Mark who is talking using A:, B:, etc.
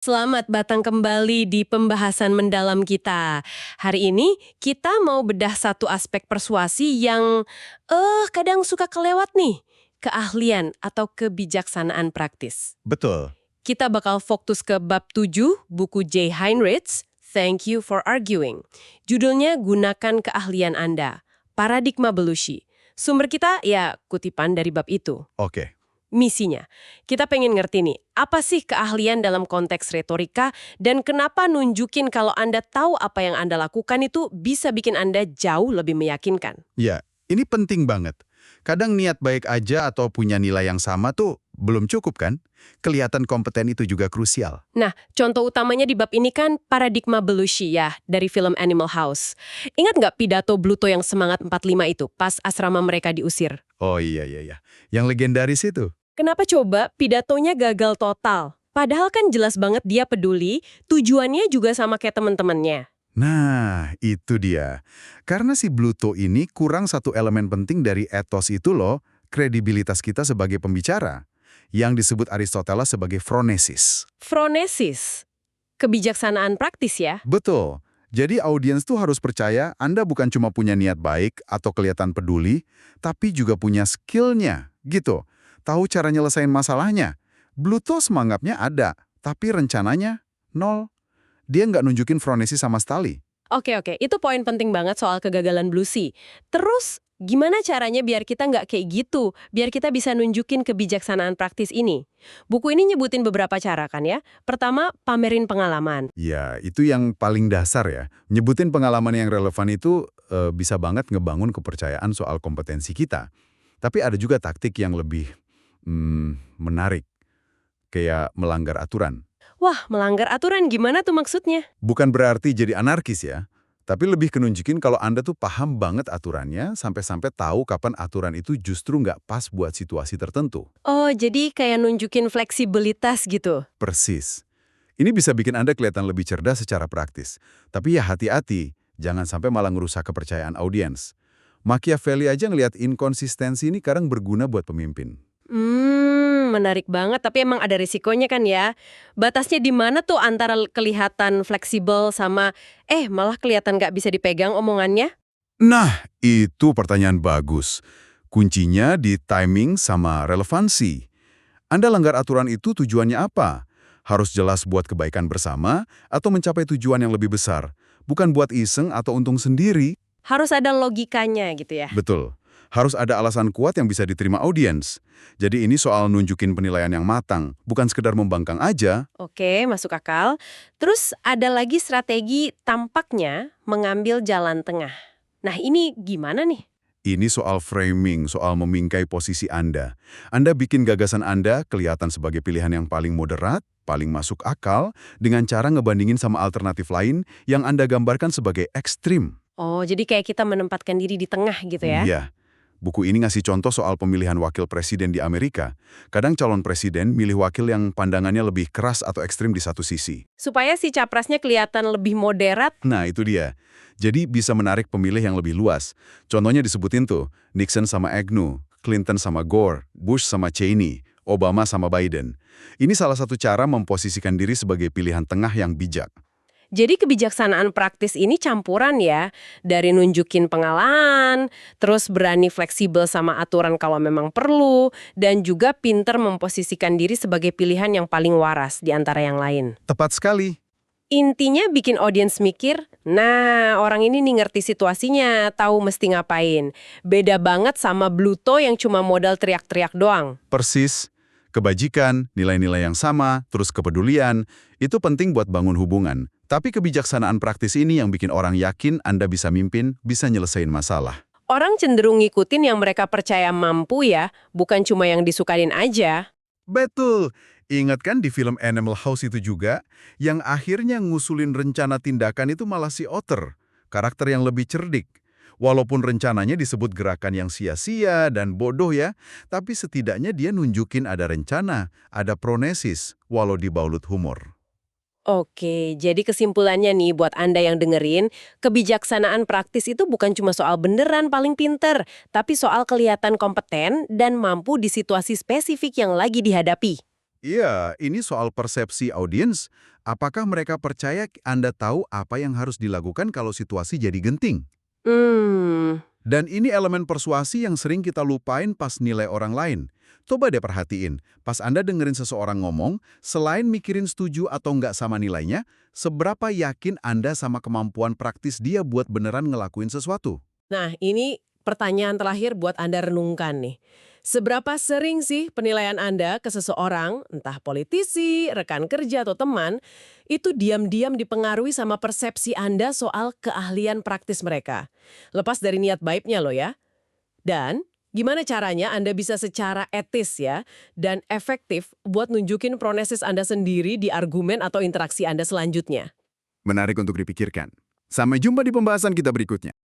A: Selamat datang kembali di pembahasan mendalam kita. Hari ini kita mau bedah satu aspek persuasi yang kadang suka kelewat nih, keahlian atau kebijaksanaan praktis.
B: Betul.
A: Kita bakal fokus ke bab 7 buku J. Heinrich, Thank You for Arguing. Judulnya Gunakan Keahlian Anda, Paradigma Belushi. Sumber kita ya kutipan dari bab itu.
B: Oke.
A: Misinya, kita pengen ngerti nih, apa sih keahlian dalam konteks retorika dan kenapa nunjukin kalau Anda tahu apa yang Anda lakukan itu bisa bikin Anda jauh lebih meyakinkan.
B: Ya, ini penting banget. Kadang niat baik aja atau punya nilai yang sama tuh belum cukup kan? Kelihatan kompeten itu juga krusial.
A: Nah, contoh utamanya di bab ini kan paradigma Belushi ya, dari film Animal House. Ingat nggak pidato Bluto yang semangat 45 itu, pas asrama mereka diusir?
B: Oh iya. Yang legendaris itu.
A: Kenapa coba pidatonya gagal total? Padahal kan jelas banget dia peduli, tujuannya juga sama kayak teman-temannya.
B: Nah, itu dia. Karena si Bluto ini kurang satu elemen penting dari etos itu loh, kredibilitas kita sebagai pembicara, yang disebut Aristoteles sebagai phronesis.
A: Phronesis, kebijaksanaan praktis ya.
B: Betul. Jadi audiens tuh harus percaya Anda bukan cuma punya niat baik atau kelihatan peduli, tapi juga punya skillnya, gitu. Tahu cara nyelesain masalahnya. Bluto semangatnya ada, tapi rencananya nol. Dia nggak nunjukin phronesis sama sekali.
A: Oke, itu poin penting banget soal kegagalan Blushi. Terus, gimana caranya biar kita nggak kayak gitu? Biar kita bisa nunjukin kebijaksanaan praktis ini? Buku ini nyebutin beberapa cara kan ya. Pertama, pamerin pengalaman.
B: Ya, itu yang paling dasar ya. Nyebutin pengalaman yang relevan itu bisa banget ngebangun kepercayaan soal kompetensi kita. Tapi ada juga taktik yang lebih menarik, kayak melanggar aturan.
A: Wah, melanggar aturan gimana tuh maksudnya?
B: Bukan berarti jadi anarkis ya, tapi lebih kenunjukin kalau Anda tuh paham banget aturannya sampai-sampai tahu kapan aturan itu justru nggak pas buat situasi tertentu.
A: Oh, jadi kayak nunjukin fleksibilitas gitu.
B: Persis. Ini bisa bikin Anda kelihatan lebih cerdas secara praktis. Tapi ya hati-hati, jangan sampai malah ngerusak kepercayaan audiens. Machiavelli aja ngelihat inkonsistensi ini kadang berguna buat pemimpin.
A: Menarik banget, tapi emang ada risikonya kan ya. Batasnya di mana tuh antara kelihatan fleksibel sama, malah kelihatan nggak bisa dipegang omongannya?
B: Nah, itu pertanyaan bagus. Kuncinya di timing sama relevansi. Anda langgar aturan itu tujuannya apa? Harus jelas buat kebaikan bersama atau mencapai tujuan yang lebih besar, bukan buat iseng atau untung sendiri.
A: Harus ada logikanya gitu ya.
B: Betul. Harus ada alasan kuat yang bisa diterima audiens. Jadi ini soal nunjukin penilaian yang matang, bukan sekedar membangkang aja.
A: Oke, masuk akal. Terus ada lagi strategi tampaknya mengambil jalan tengah. Nah ini gimana nih?
B: Ini soal framing, soal memingkai posisi Anda. Anda bikin gagasan Anda kelihatan sebagai pilihan yang paling moderat, paling masuk akal, dengan cara ngebandingin sama alternatif lain yang Anda gambarkan sebagai ekstrim.
A: Oh, jadi kayak kita menempatkan diri di tengah gitu ya?
B: Iya. Buku ini ngasih contoh soal pemilihan wakil presiden di Amerika. Kadang calon presiden milih wakil yang pandangannya lebih keras atau ekstrim di satu sisi.
A: Supaya si capresnya kelihatan lebih moderat.
B: Nah, itu dia. Jadi bisa menarik pemilih yang lebih luas. Contohnya disebutin tuh, Nixon sama Agnew, Clinton sama Gore, Bush sama Cheney, Obama sama Biden. Ini salah satu cara memposisikan diri sebagai pilihan tengah yang bijak.
A: Jadi kebijaksanaan praktis ini campuran ya, dari nunjukin pengalaman, terus berani fleksibel sama aturan kalau memang perlu, dan juga pinter memposisikan diri sebagai pilihan yang paling waras di antara yang lain.
B: Tepat sekali.
A: Intinya bikin audiens mikir, nah orang ini nih ngerti situasinya, tahu mesti ngapain. Beda banget sama Bluto yang cuma modal teriak-teriak doang.
B: Persis. Kebajikan, nilai-nilai yang sama, terus kepedulian, itu penting buat bangun hubungan. Tapi kebijaksanaan praktis ini yang bikin orang yakin Anda bisa mimpin, bisa nyelesain masalah.
A: Orang cenderung ngikutin yang mereka percaya mampu ya, bukan cuma yang disukain aja.
B: Betul. Ingat kan di film Animal House itu juga, yang akhirnya ngusulin rencana tindakan itu malah si Otter, karakter yang lebih cerdik. Walaupun rencananya disebut gerakan yang sia-sia dan bodoh ya, tapi setidaknya dia nunjukin ada rencana, ada phronesis, walau dibalut humor.
A: Oke, jadi kesimpulannya nih buat Anda yang dengerin, kebijaksanaan praktis itu bukan cuma soal beneran paling pinter, tapi soal kelihatan kompeten dan mampu di situasi spesifik yang lagi dihadapi.
B: Iya, ini soal persepsi audiens. Apakah mereka percaya Anda tahu apa yang harus dilakukan kalau situasi jadi genting?
A: Hmm,
B: Dan ini elemen persuasi yang sering kita lupain pas nilai orang lain. Coba deh perhatiin, pas Anda dengerin seseorang ngomong, selain mikirin setuju atau nggak sama nilainya, seberapa yakin Anda sama kemampuan praktis dia buat beneran ngelakuin sesuatu?
A: Nah, ini pertanyaan terakhir buat Anda renungkan nih. Seberapa sering sih penilaian Anda ke seseorang, entah politisi, rekan kerja, atau teman, itu diam-diam dipengaruhi sama persepsi Anda soal keahlian praktis mereka? Lepas dari niat baiknya loh ya. Dan gimana caranya Anda bisa secara etis ya dan efektif buat nunjukin pronesis Anda sendiri di argumen atau interaksi Anda selanjutnya?
C: Menarik untuk dipikirkan. Sampai jumpa di pembahasan kita berikutnya.